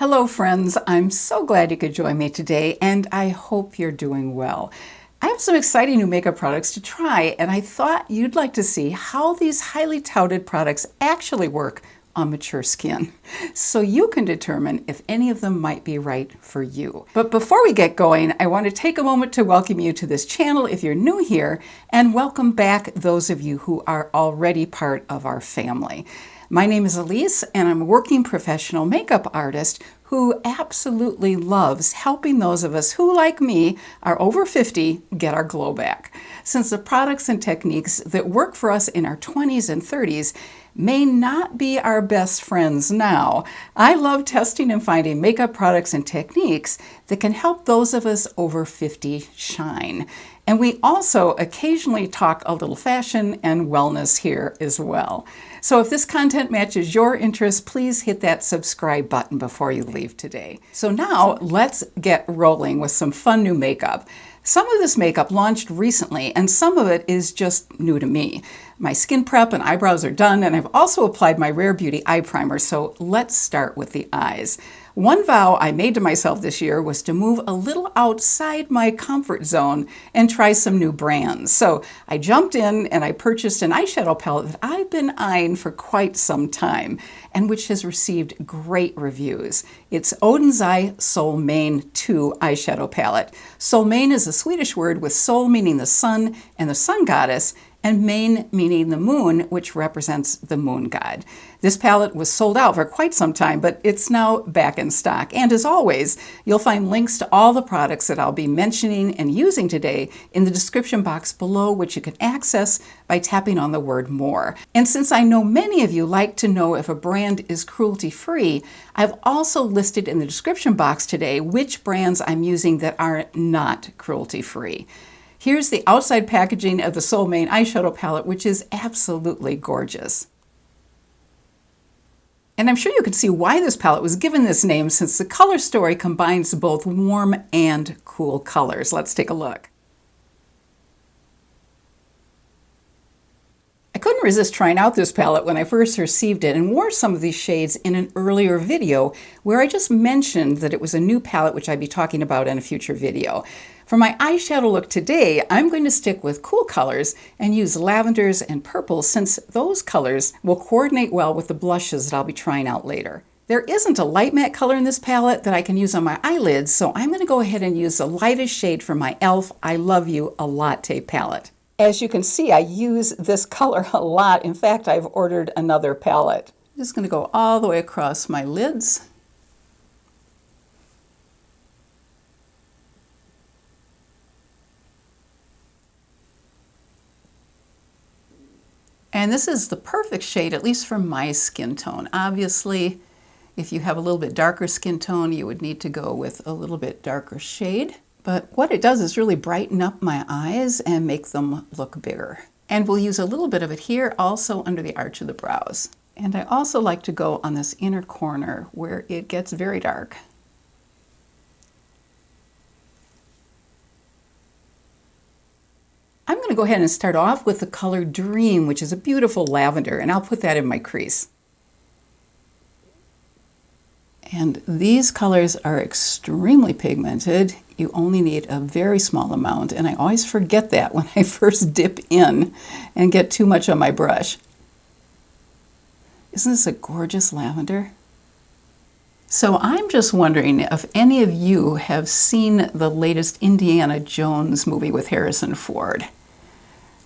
Hello friends, I'm so glad you could join me today and I hope you're doing well. I have some exciting new makeup products to try and I thought you'd like to see how these highly touted products actually work on mature skin, so you can determine if any of them might be right for you. But before we get going, I want to take a moment to welcome you to this channel if you're new here, and welcome back those of you who are already part of our family. My name is Elise, and I'm a working professional makeup artist who absolutely loves helping those of us who, like me, are over 50 get our glow back. Since the products and techniques that work for us in our 20s and 30s may not be our best friends now, I love testing and finding makeup products and techniques that can help those of us over 50 shine. And we also occasionally talk a little fashion and wellness here as well. So if this content matches your interest, please hit that subscribe button before you leave today. So now let's get rolling with some fun new makeup. Some of this makeup launched recently and some of it is just new to me. My skin prep and eyebrows are done, and I've also applied my Rare Beauty eye primer, so let's start with the eyes. One vow I made to myself this year was to move a little outside my comfort zone and try some new brands. So I jumped in and I purchased an eyeshadow palette that I've been eyeing for quite some time and which has received great reviews. It's Oden's Solmane 2 eyeshadow palette. Solmane is a Swedish word with sol meaning the sun and the sun goddess, and Mane meaning the moon, which represents the moon god. This palette was sold out for quite some time, but it's now back in stock. And as always, you'll find links to all the products that I'll be mentioning and using today in the description box below, which you can access by tapping on the word more. And since I know many of you like to know if a brand is cruelty-free, I've also listed in the description box today which brands I'm using that are not cruelty-free. Here's the outside packaging of the Solmane eyeshadow palette, which is absolutely gorgeous. And I'm sure you can see why this palette was given this name, since the color story combines both warm and cool colors. Let's take a look. I couldn't resist trying out this palette when I first received it and wore some of these shades in an earlier video where I just mentioned that it was a new palette, which I'd be talking about in a future video. For my eyeshadow look today, I'm going to stick with cool colors and use lavenders and purples, since those colors will coordinate well with the blushes that I'll be trying out later. There isn't a light matte color in this palette that I can use on my eyelids, so I'm going to go ahead and use the lightest shade from my e.l.f. I Love You a Latte palette. As you can see, I use this color a lot. In fact, I've ordered another palette. I'm just going to go all the way across my lids. And this is the perfect shade, at least for my skin tone. Obviously, if you have a little bit darker skin tone, you would need to go with a little bit darker shade. But what it does is really brighten up my eyes and make them look bigger. And we'll use a little bit of it here, also under the arch of the brows. And I also like to go on this inner corner where it gets very dark. I'm going to go ahead and start off with the color Dream, which is a beautiful lavender, and I'll put that in my crease. And these colors are extremely pigmented. You only need a very small amount, and I always forget that when I first dip in and get too much on my brush. Isn't this a gorgeous lavender? So I'm just wondering if any of you have seen the latest Indiana Jones movie with Harrison Ford.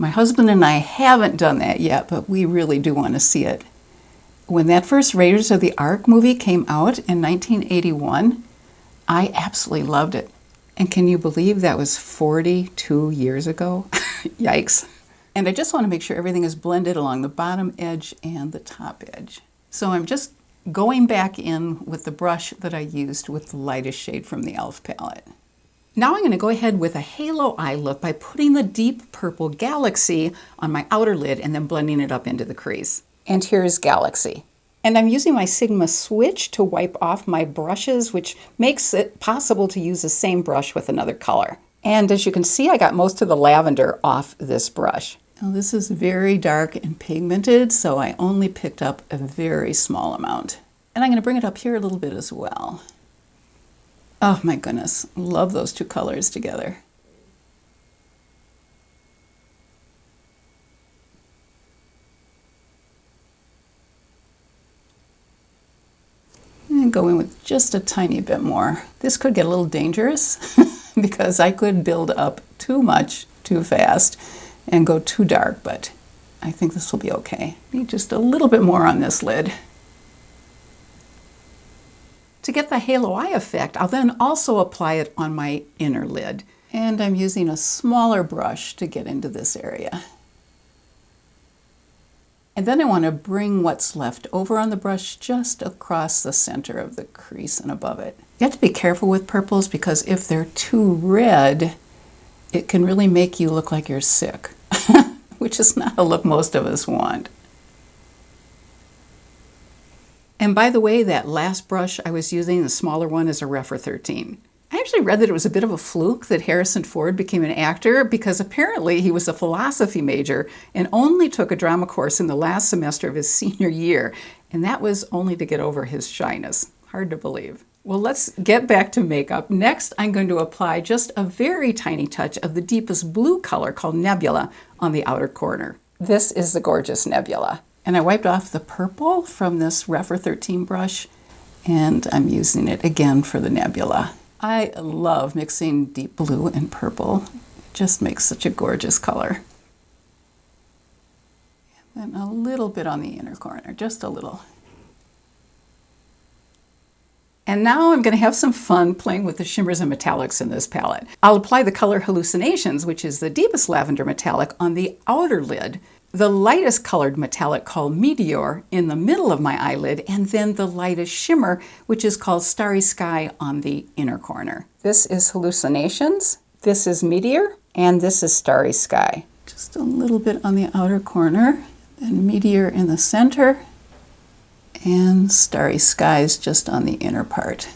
My husband and I haven't done that yet, but we really do want to see it. When that first Raiders of the Ark movie came out in 1981, I absolutely loved it. And can you believe that was 42 years ago? Yikes. And I just want to make sure everything is blended along the bottom edge and the top edge. So I'm just going back in with the brush that I used with the lightest shade from the e.l.f. palette. Now I'm going to go ahead with a halo eye look by putting the deep purple Galaxy on my outer lid and then blending it up into the crease. And here's Galaxy. And I'm using my Sigma switch to wipe off my brushes, which makes it possible to use the same brush with another color. And as you can see, I got most of the lavender off this brush. Now this is very dark and pigmented, so I only picked up a very small amount. And I'm going to bring it up here a little bit as well. Oh my goodness, love those two colors together. And go in with just a tiny bit more. This could get a little dangerous because I could build up too much too fast and go too dark, but I think this will be okay. Need just a little bit more on this lid. To get the halo eye effect, I'll then also apply it on my inner lid. And I'm using a smaller brush to get into this area. And then I want to bring what's left over on the brush just across the center of the crease and above it. You have to be careful with purples because if they're too red, it can really make you look like you're sick, which is not a look most of us want. And by the way, that last brush I was using, the smaller one, is a Refer 13. I actually read that it was a bit of a fluke that Harrison Ford became an actor because apparently he was a philosophy major and only took a drama course in the last semester of his senior year. And that was only to get over his shyness. Hard to believe. Well, let's get back to makeup. Next, I'm going to apply just a very tiny touch of the deepest blue color called Nebula on the outer corner. This is the gorgeous Nebula. And I wiped off the purple from this Refer 13 brush, and I'm using it again for the Nebula. I love mixing deep blue and purple. It just makes such a gorgeous color. And then a little bit on the inner corner, just a little. And now I'm going to have some fun playing with the shimmers and metallics in this palette. I'll apply the color Hallucinations, which is the deepest lavender metallic, on the outer lid, the lightest colored metallic called Meteor in the middle of my eyelid, and then the lightest shimmer, which is called Starry Sky, on the inner corner. This is Hallucinations, this is Meteor, and this is Starry Sky. Just a little bit on the outer corner, then Meteor in the center, and Starry Skies just on the inner part.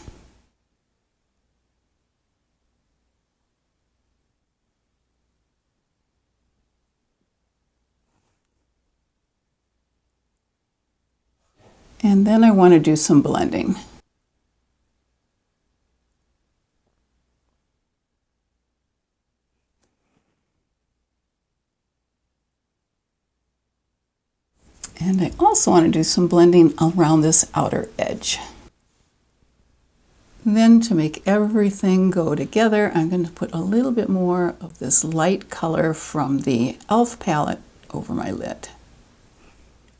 And then I want to do some blending. And I also want to do some blending around this outer edge. And then to make everything go together, I'm going to put a little bit more of this light color from the e.l.f. palette over my lid.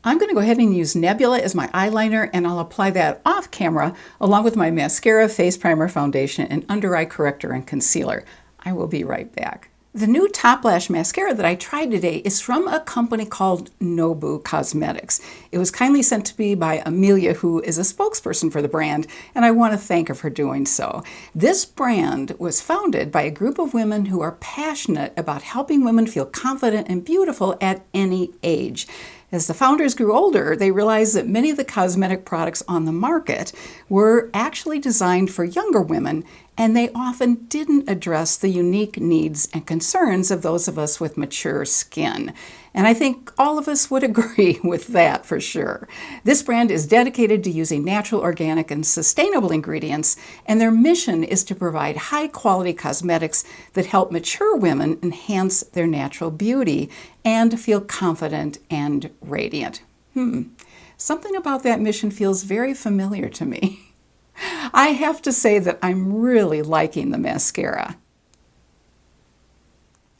I'm going to go ahead and use Nebula as my eyeliner, and I'll apply that off camera along with my mascara, face primer, foundation, and under eye corrector and concealer. I will be right back. The new top lash mascara that I tried today is from a company called Nobu Cosmetics. It was kindly sent to me by Amelia, who is a spokesperson for the brand, and I want to thank her for doing so. This brand was founded by a group of women who are passionate about helping women feel confident and beautiful at any age. As the founders grew older, they realized that many of the cosmetic products on the market were actually designed for younger women, and they often didn't address the unique needs and concerns of those of us with mature skin. And I think all of us would agree with that for sure. This brand is dedicated to using natural, organic, and sustainable ingredients, and their mission is to provide high-quality cosmetics that help mature women enhance their natural beauty and feel confident and radiant. Something about that mission feels very familiar to me. I have to say that I'm really liking the mascara.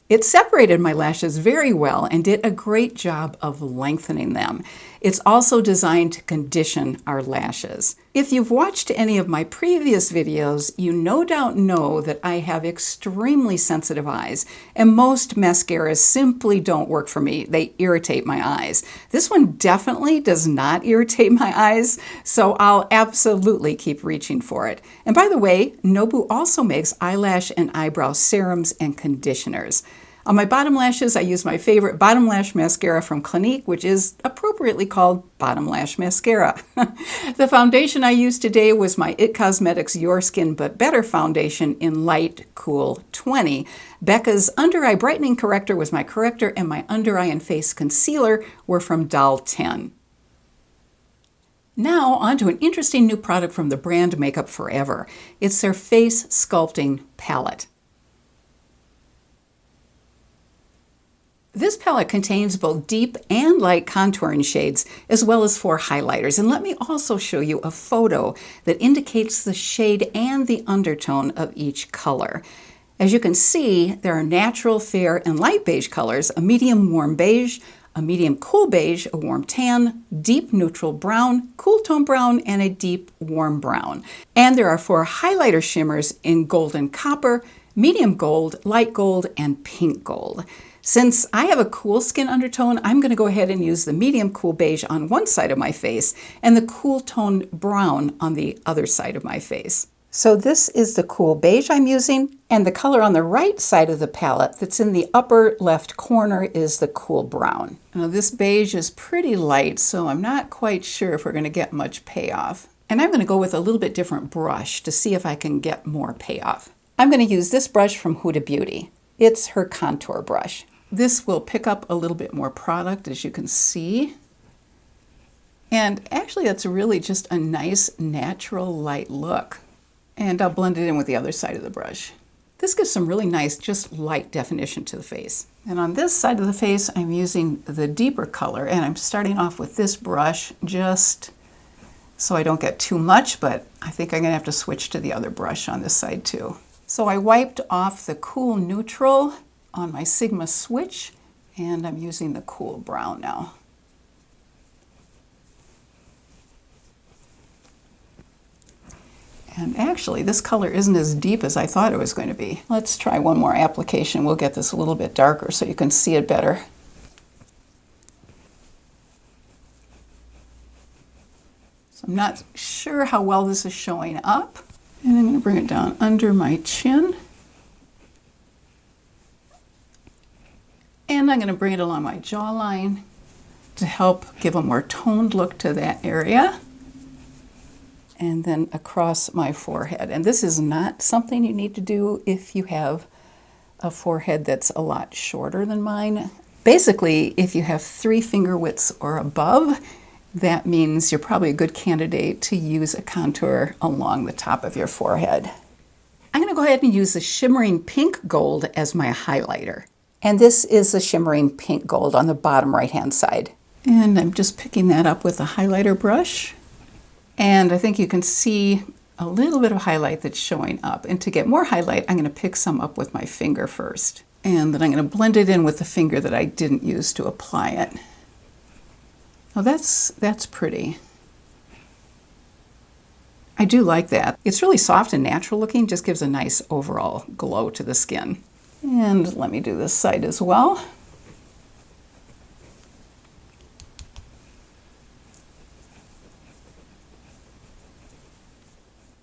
It separated my lashes very well and did a great job of lengthening them. It's also designed to condition our lashes. If you've watched any of my previous videos, you no doubt know that I have extremely sensitive eyes, and most mascaras simply don't work for me. They irritate my eyes. This one definitely does not irritate my eyes, so I'll absolutely keep reaching for it. And by the way, Nobu also makes eyelash and eyebrow serums and conditioners. On my bottom lashes, I use my favorite bottom lash mascara from Clinique, which is appropriately called Bottom Lash Mascara. The foundation I used today was my IT Cosmetics Your Skin But Better foundation in Light Cool 20. Becca's Under Eye Brightening Corrector was my corrector, and my under eye and face concealer were from Doll 10. Now, on to an interesting new product from the brand Makeup Forever. It's their Face Sculpting Palette. This palette contains both deep and light contouring shades, as well as 4 highlighters. And let me also show you a photo that indicates the shade and the undertone of each color. As you can see, there are natural, fair, and light beige colors, a medium warm beige, a medium cool beige, a warm tan, deep neutral brown, cool tone brown, and a deep warm brown. And there are 4 highlighter shimmers in golden copper, medium gold, light gold, and pink gold. Since I have a cool skin undertone, I'm going to go ahead and use the medium cool beige on one side of my face and the cool tone brown on the other side of my face. So this is the cool beige I'm using, and the color on the right side of the palette that's in the upper left corner is the cool brown. Now this beige is pretty light, so I'm not quite sure if we're going to get much payoff. And I'm going to go with a little bit different brush to see if I can get more payoff. I'm going to use this brush from Huda Beauty. It's her contour brush. This will pick up a little bit more product, as you can see. And actually that's really just a nice natural light look. And I'll blend it in with the other side of the brush. This gives some really nice, just light definition to the face. And on this side of the face, I'm using the deeper color, and I'm starting off with this brush just so I don't get too much, but I think I'm gonna have to switch to the other brush on this side too. So I wiped off the cool neutral on my Sigma switch, and I'm using the cool brown now. And actually, this color isn't as deep as I thought it was going to be. Let's try one more application. We'll get this a little bit darker so you can see it better. So I'm not sure how well this is showing up. And I'm going to bring it down under my chin. And I'm going to bring it along my jawline to help give a more toned look to that area. And then across my forehead. And this is not something you need to do if you have a forehead that's a lot shorter than mine. Basically, if you have 3 finger widths or above, that means you're probably a good candidate to use a contour along the top of your forehead. I'm going to go ahead and use the shimmering pink gold as my highlighter. And this is the shimmering pink gold on the bottom right-hand side. And I'm just picking that up with a highlighter brush. And I think you can see a little bit of highlight that's showing up. And to get more highlight, I'm going to pick some up with my finger first. And then I'm going to blend it in with the finger that I didn't use to apply it. Oh, that's pretty. I do like that. It's really soft and natural looking, just gives a nice overall glow to the skin. And let me do this side as well.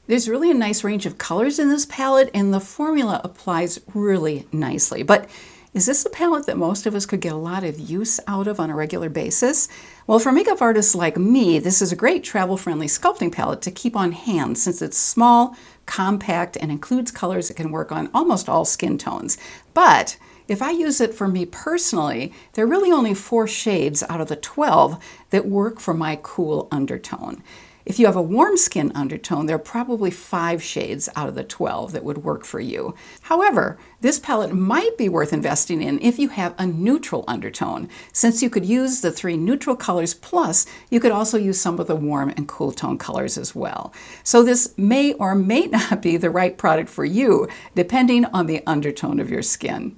There's really a nice range of colors in this palette, and the formula applies really nicely. But is this a palette that most of us could get a lot of use out of on a regular basis? Well, for makeup artists like me, this is a great travel-friendly sculpting palette to keep on hand since it's small, compact, and includes colors that can work on almost all skin tones. But if I use it for me personally, there are really only 4 shades out of the 12 that work for my cool undertone. If you have a warm skin undertone, there are probably 5 shades out of the 12 that would work for you. However, this palette might be worth investing in if you have a neutral undertone, since you could use the 3 neutral colors, plus you could also use some of the warm and cool tone colors as well. So this may or may not be the right product for you, depending on the undertone of your skin.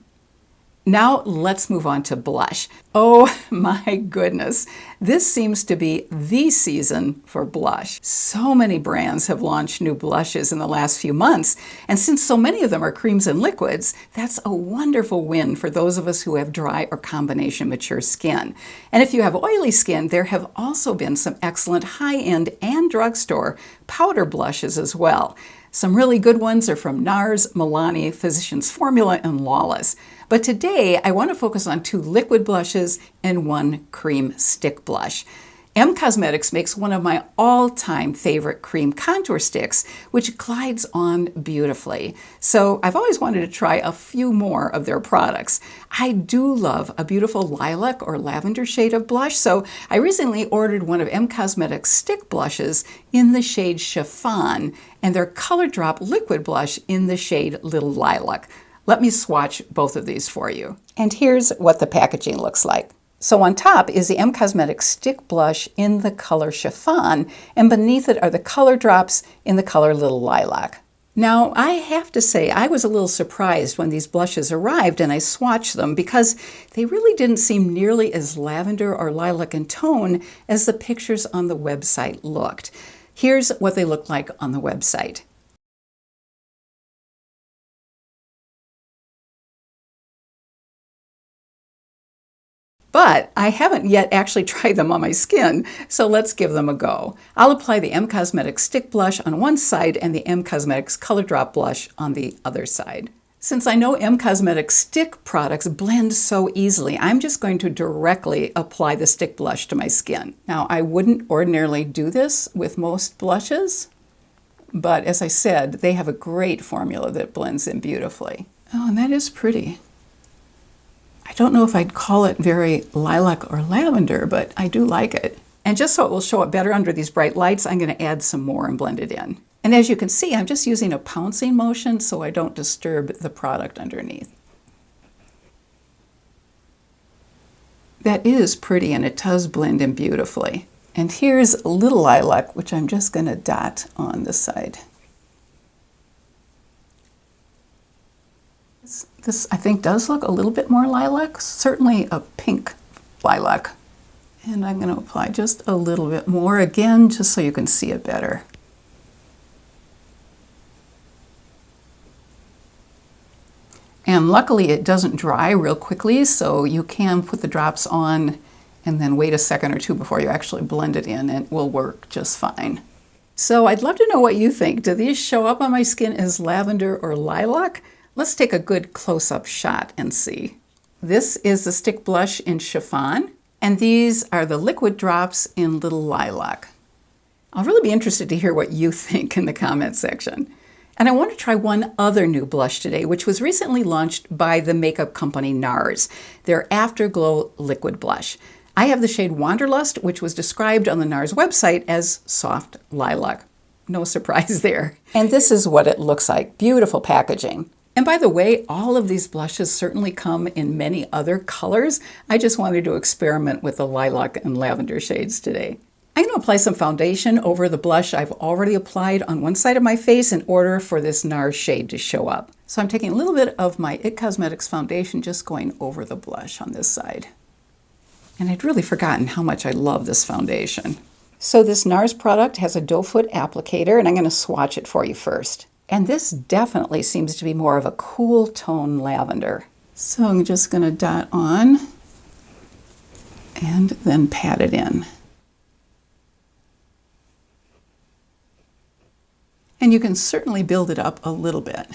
Now let's move on to blush. Oh my goodness, this seems to be the season for blush. So many brands have launched new blushes in the last few months, and since so many of them are creams and liquids, that's a wonderful win for those of us who have dry or combination mature skin. And if you have oily skin, there have also been some excellent high-end and drugstore powder blushes as well. Some really good ones are from Nars, Milani, Physicians Formula, and Lawless. But today, I want to focus on 2 liquid blushes and 1 cream stick blush. Cosmetics makes one of my all-time favorite cream contour sticks, which glides on beautifully. So I've always wanted to try a few more of their products. I do love a beautiful lilac or lavender shade of blush, so I recently ordered one of Cosmetics stick blushes in the shade Chiffon and their Color Drop liquid blush in the shade Little Lilac. Let me swatch both of these for you. And here's what the packaging looks like. So on top is the Cosmetics stick blush in the color Chiffon, and beneath it are the color drops in the color Little Lilac. Now, I have to say, I was a little surprised when these blushes arrived and I swatched them because they really didn't seem nearly as lavender or lilac in tone as the pictures on the website looked. Here's what they look like on the website. But I haven't yet actually tried them on my skin, so let's give them a go. I'll apply the Cosmetics stick blush on one side and the Cosmetics Color Drop blush on the other side. Since I know Cosmetics stick products blend so easily, I'm just going to directly apply the stick blush to my skin. Now, I wouldn't ordinarily do this with most blushes, but as I said, they have a great formula that blends in beautifully. Oh, and that is pretty. I don't know if I'd call it very lilac or lavender, but I do like it. And just so it will show up better under these bright lights, I'm going to add some more and blend it in. And as you can see, I'm just using a pouncing motion so I don't disturb the product underneath. That is pretty and it does blend in beautifully. And here's Little Lilac, which I'm just going to dot on the side. This, I think, does look a little bit more lilac, certainly a pink lilac. And I'm going to apply just a little bit more, again, just so you can see it better. And luckily it doesn't dry real quickly, so you can put the drops on and then wait a second or two before you actually blend it in, and it will work just fine. So I'd love to know what you think. Do these show up on my skin as lavender or lilac? Let's take a good close-up shot and see. This is the stick blush in Chiffon, and these are the liquid drops in Little Lilac. I'll really be interested to hear what you think in the comment section. And I want to try one other new blush today, which was recently launched by the makeup company Nars, their Afterglow liquid blush. I have the shade Wanderlust, which was described on the Nars website as soft lilac. No surprise there. And this is what it looks like. Beautiful packaging. And by the way, all of these blushes certainly come in many other colors. I just wanted to experiment with the lilac and lavender shades today. I'm going to apply some foundation over the blush I've already applied on one side of my face in order for this Nars shade to show up. So I'm taking a little bit of my It Cosmetics foundation, just going over the blush on this side. And I'd really forgotten how much I love this foundation. So this Nars product has a doe foot applicator, and I'm going to swatch it for you first. And this definitely seems to be more of a cool tone lavender. So I'm just going to dot on and then pat it in. And you can certainly build it up a little bit.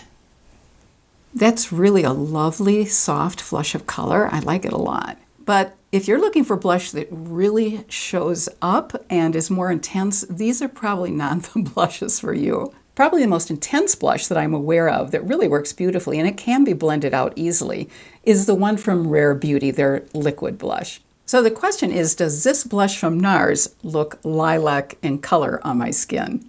That's really a lovely, soft flush of color. I like it a lot. But if you're looking for blush that really shows up and is more intense, these are probably not the blushes for you. Probably the most intense blush that I'm aware of that really works beautifully, and it can be blended out easily, is the one from Rare Beauty, their liquid blush. So the question is, does this blush from Nars look lilac in color on my skin?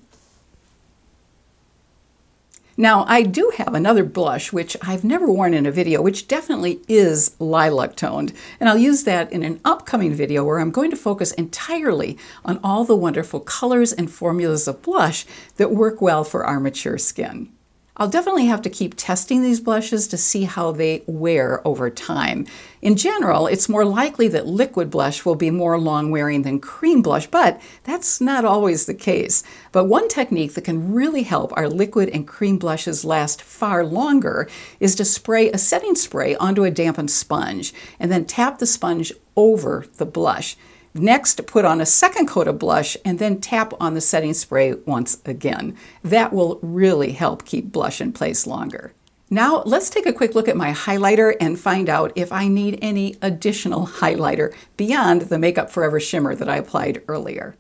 Now, I do have another blush, which I've never worn in a video, which definitely is lilac toned. And I'll use that in an upcoming video where I'm going to focus entirely on all the wonderful colors and formulas of blush that work well for our mature skin. I'll definitely have to keep testing these blushes to see how they wear over time. In general, it's more likely that liquid blush will be more long-wearing than cream blush, but that's not always the case. But one technique that can really help our liquid and cream blushes last far longer is to spray a setting spray onto a dampened sponge and then tap the sponge over the blush. Next, put on a second coat of blush and then tap on the setting spray once again. That will really help keep blush in place longer. Now let's take a quick look at my highlighter and find out if I need any additional highlighter beyond the Makeup Forever shimmer that I applied earlier.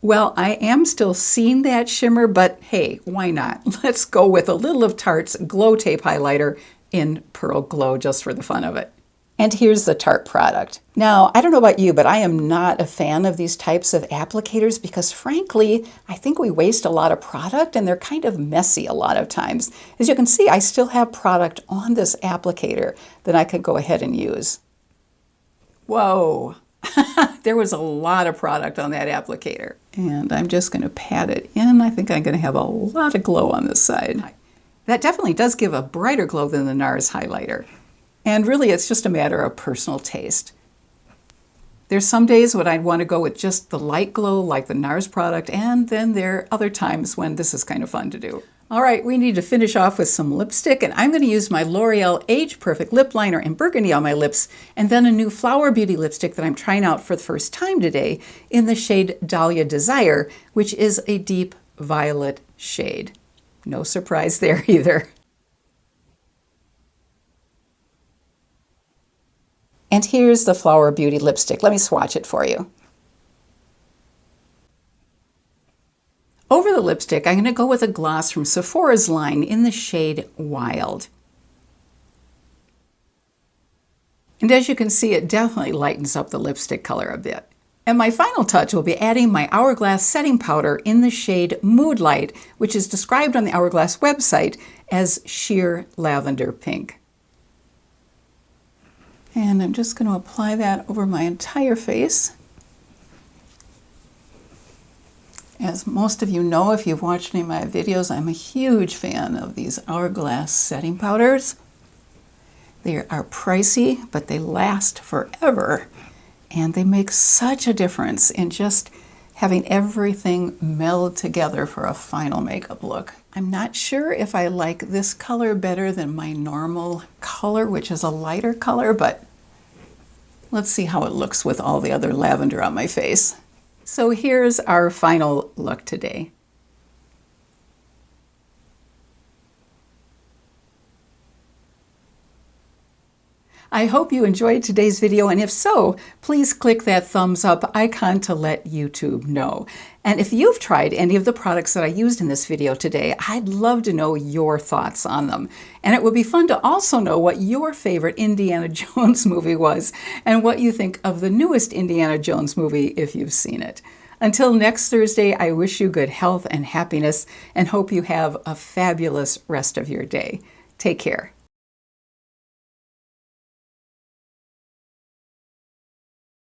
Well, I am still seeing that shimmer, but hey, why not? Let's go with a little of Tarte's Glow Tape Highlighter in Pearl Glow just for the fun of it. And here's the Tarte product. Now, I don't know about you, but I am not a fan of these types of applicators because frankly, I think we waste a lot of product and they're kind of messy a lot of times. As you can see, I still have product on this applicator that I could go ahead and use. Whoa, there was a lot of product on that applicator. And I'm just going to pat it in. I think I'm going to have a lot of glow on this side. That definitely does give a brighter glow than the Nars highlighter. And really, it's just a matter of personal taste. There's some days when I'd want to go with just the light glow like the Nars product, and then there are other times when this is kind of fun to do. All right, we need to finish off with some lipstick, and I'm going to use my L'Oreal Age Perfect Lip Liner in Burgundy on my lips, and then a new Flower Beauty lipstick that I'm trying out for the first time today in the shade Dahlia Desire, which is a deep violet shade. No surprise there either. And here's the Flower Beauty lipstick. Let me swatch it for you. Over the lipstick, I'm going to go with a gloss from Sephora's line in the shade Wild. And as you can see, it definitely lightens up the lipstick color a bit. And my final touch will be adding my Hourglass setting powder in the shade Moodlight, which is described on the Hourglass website as sheer lavender pink. And I'm just going to apply that over my entire face. As most of you know, if you've watched any of my videos, I'm a huge fan of these Hourglass setting powders. They are pricey, but they last forever. And they make such a difference in just having everything meld together for a final makeup look. I'm not sure if I like this color better than my normal color, which is a lighter color, but let's see how it looks with all the other lavender on my face. So here's our final look today. I hope you enjoyed today's video, and if so, please click that thumbs up icon to let YouTube know. And if you've tried any of the products that I used in this video today, I'd love to know your thoughts on them. And it would be fun to also know what your favorite Indiana Jones movie was and what you think of the newest Indiana Jones movie if you've seen it. Until next Thursday, I wish you good health and happiness and hope you have a fabulous rest of your day. Take care.